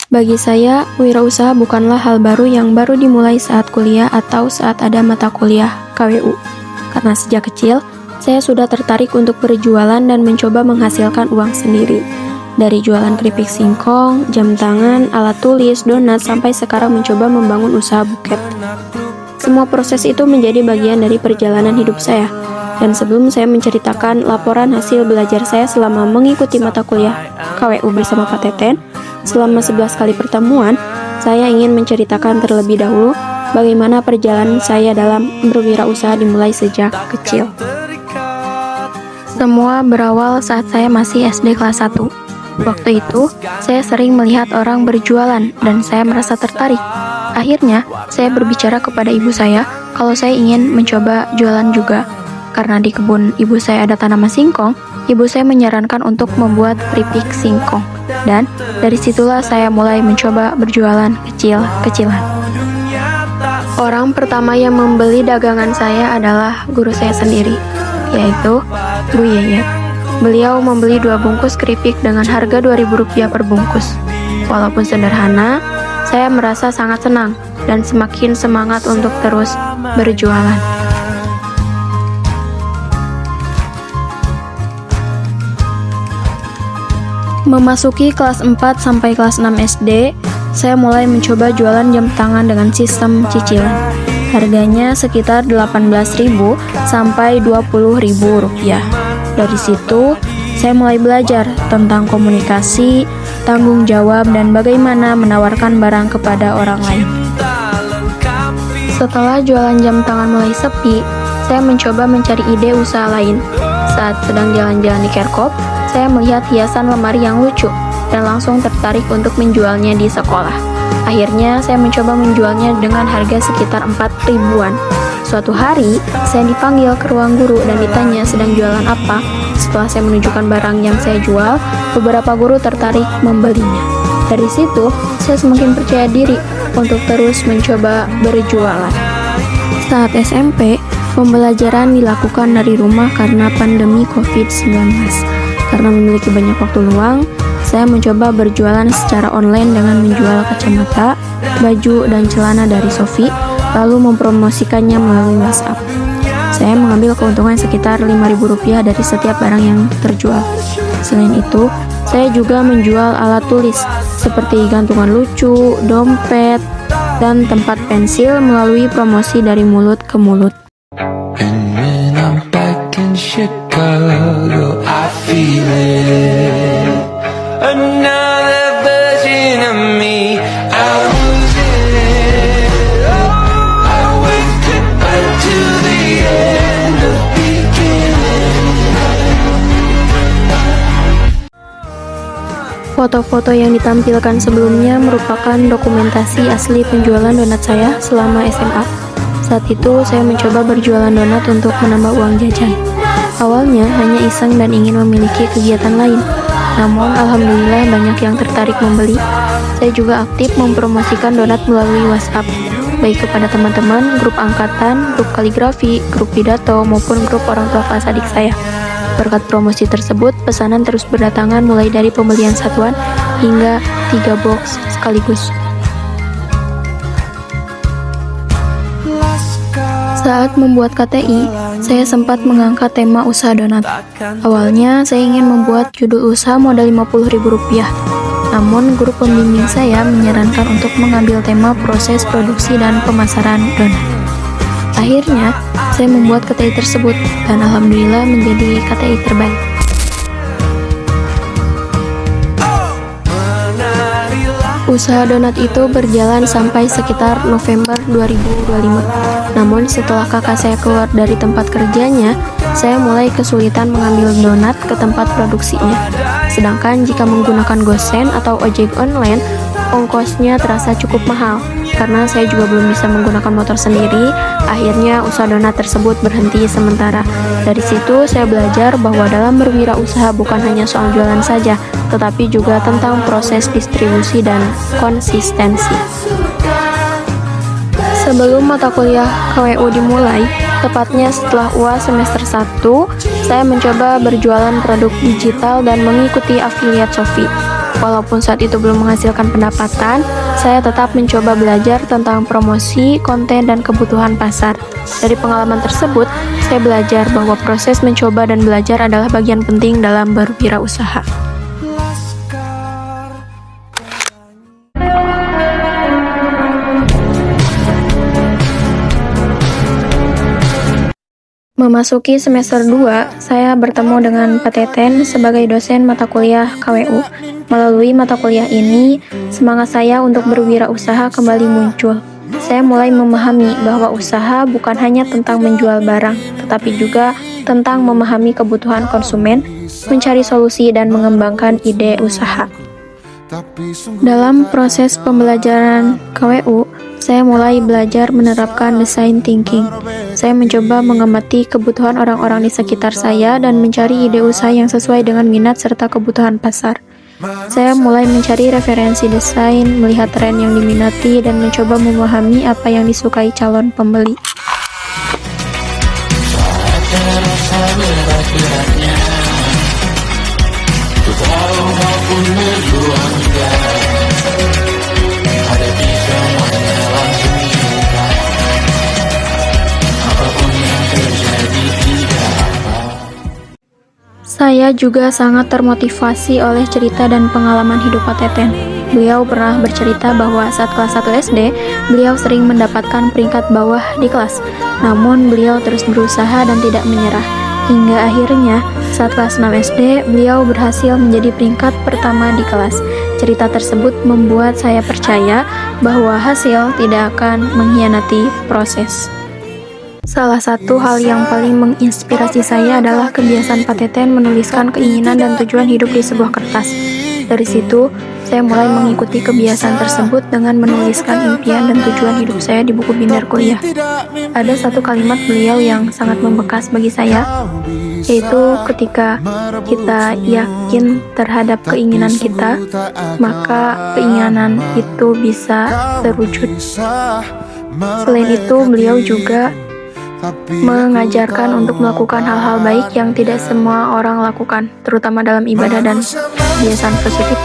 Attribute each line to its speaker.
Speaker 1: Bagi saya, wirausaha bukanlah hal baru yang baru dimulai saat kuliah atau saat ada mata kuliah KWU. Karena sejak kecil, saya sudah tertarik untuk berjualan dan mencoba menghasilkan uang sendiri. Dari jualan keripik singkong, jam tangan, alat tulis, donat, sampai sekarang mencoba membangun usaha buket. Semua proses itu menjadi bagian dari perjalanan hidup saya. Dan sebelum saya menceritakan laporan hasil belajar saya selama mengikuti mata kuliah KWU bersama Pak Teten, selama 11 kali pertemuan, saya ingin menceritakan terlebih dahulu bagaimana perjalanan saya dalam berwirausaha dimulai sejak kecil. Semua berawal saat saya masih SD kelas 1. Waktu itu, saya sering melihat orang berjualan dan saya merasa tertarik. Akhirnya, saya berbicara kepada ibu saya kalau saya ingin mencoba jualan juga. Karena di kebun ibu saya ada tanaman singkong, ibu saya menyarankan untuk membuat keripik singkong. Dan dari situlah saya mulai mencoba berjualan kecil-kecilan. Orang pertama yang membeli dagangan saya adalah guru saya sendiri, yaitu Bu Yeyet. Beliau membeli 2 bungkus keripik dengan harga Rp2.000 per bungkus. Walaupun sederhana, saya merasa sangat senang dan semakin semangat untuk terus berjualan. Memasuki kelas 4 sampai kelas 6 SD, saya mulai mencoba jualan jam tangan dengan sistem cicilan. Harganya sekitar Rp18.000 sampai Rp20.000. Dari situ, saya mulai belajar tentang komunikasi, tanggung jawab, dan bagaimana menawarkan barang kepada orang lain. Setelah jualan jam tangan mulai sepi, saya mencoba mencari ide usaha lain. Saat sedang jalan-jalan di Kerkop, saya melihat hiasan lemari yang lucu dan langsung tertarik untuk menjualnya di sekolah. Akhirnya, saya mencoba menjualnya dengan harga sekitar Rp4.000-an. Suatu hari, saya dipanggil ke ruang guru dan ditanya sedang jualan apa. Setelah saya menunjukkan barang yang saya jual, beberapa guru tertarik membelinya. Dari situ, saya semakin percaya diri untuk terus mencoba berjualan. Saat SMP, pembelajaran dilakukan dari rumah karena pandemi COVID-19. Karena memiliki banyak waktu luang, saya mencoba berjualan secara online dengan menjual kacamata, baju, dan celana dari Shopee, lalu mempromosikannya melalui WhatsApp. Saya mengambil keuntungan sekitar Rp5.000 dari setiap barang yang terjual. Selain itu, saya juga menjual alat tulis seperti gantungan lucu, dompet, dan tempat pensil melalui promosi dari mulut ke mulut.
Speaker 2: Chicago, I feel it. Another version of me. I was it. I went goodbye to the end of beginning.
Speaker 1: Foto-foto yang ditampilkan sebelumnya merupakan dokumentasi asli penjualan donat saya selama SMA. Saat itu, saya mencoba berjualan donat untuk menambah uang jajan. Awalnya hanya iseng dan ingin memiliki kegiatan lain. Namun alhamdulillah banyak yang tertarik membeli. Saya juga aktif mempromosikan donat melalui WhatsApp, baik kepada teman-teman, grup angkatan, grup kaligrafi, grup pidato, maupun grup orang tua kelas adik saya. Berkat promosi tersebut, pesanan terus berdatangan mulai dari pembelian satuan hingga 3 box sekaligus. Saat membuat KTI, saya sempat mengangkat tema usaha donat. Awalnya, saya ingin membuat judul usaha modal Rp50.000. Namun, guru pembimbing saya menyarankan untuk mengambil tema proses produksi dan pemasaran donat. Akhirnya, saya membuat KTI tersebut, dan alhamdulillah menjadi KTI terbaik. Usaha donat itu berjalan sampai sekitar November 2025. Namun setelah kakak saya keluar dari tempat kerjanya, saya mulai kesulitan mengambil donat ke tempat produksinya. Sedangkan jika menggunakan GoSend atau ojek online, ongkosnya terasa cukup mahal. Karena saya juga belum bisa menggunakan motor sendiri, akhirnya usaha donat tersebut berhenti sementara. Dari situ saya belajar bahwa dalam berwirausaha bukan hanya soal jualan saja, tetapi juga tentang proses distribusi dan konsistensi. Sebelum mata kuliah KWU dimulai, tepatnya setelah UAS semester 1, saya mencoba berjualan produk digital dan mengikuti afiliat Shopee. Walaupun saat itu belum menghasilkan pendapatan, saya tetap mencoba belajar tentang promosi, konten, dan kebutuhan pasar. Dari pengalaman tersebut, saya belajar bahwa proses mencoba dan belajar adalah bagian penting dalam berwirausaha. Memasuki semester 2, saya bertemu dengan Pak Teten sebagai dosen mata kuliah KWU. Melalui mata kuliah ini, semangat saya untuk berwirausaha kembali muncul. Saya mulai memahami bahwa usaha bukan hanya tentang menjual barang, tetapi juga tentang memahami kebutuhan konsumen, mencari solusi, dan mengembangkan ide usaha. Dalam proses pembelajaran KWU, saya mulai belajar menerapkan design thinking. Saya mencoba mengamati kebutuhan orang-orang di sekitar saya dan mencari ide usaha yang sesuai dengan minat serta kebutuhan pasar. Saya mulai mencari referensi desain, melihat tren yang diminati, dan mencoba memahami apa yang disukai calon pembeli. Saya juga sangat termotivasi oleh cerita dan pengalaman hidup Pak Teten. Beliau pernah bercerita bahwa saat kelas 1 SD, beliau sering mendapatkan peringkat bawah di kelas. Namun, beliau terus berusaha dan tidak menyerah. Hingga akhirnya, saat kelas 6 SD, beliau berhasil menjadi peringkat pertama di kelas. Cerita tersebut membuat saya percaya bahwa hasil tidak akan mengkhianati proses. Salah satu hal yang paling menginspirasi saya adalah kebiasaan Pak Teten menuliskan keinginan dan tujuan hidup di sebuah kertas. Dari situ, saya mulai mengikuti kebiasaan tersebut dengan menuliskan impian dan tujuan hidup saya di buku binder kuliah. Ada satu kalimat beliau yang sangat membekas bagi saya, yaitu ketika kita yakin terhadap keinginan kita, maka keinginan itu bisa terwujud. Selain itu, beliau juga mengajarkan untuk melakukan hal-hal baik yang tidak semua orang lakukan, terutama dalam ibadah dan kebiasaan positif.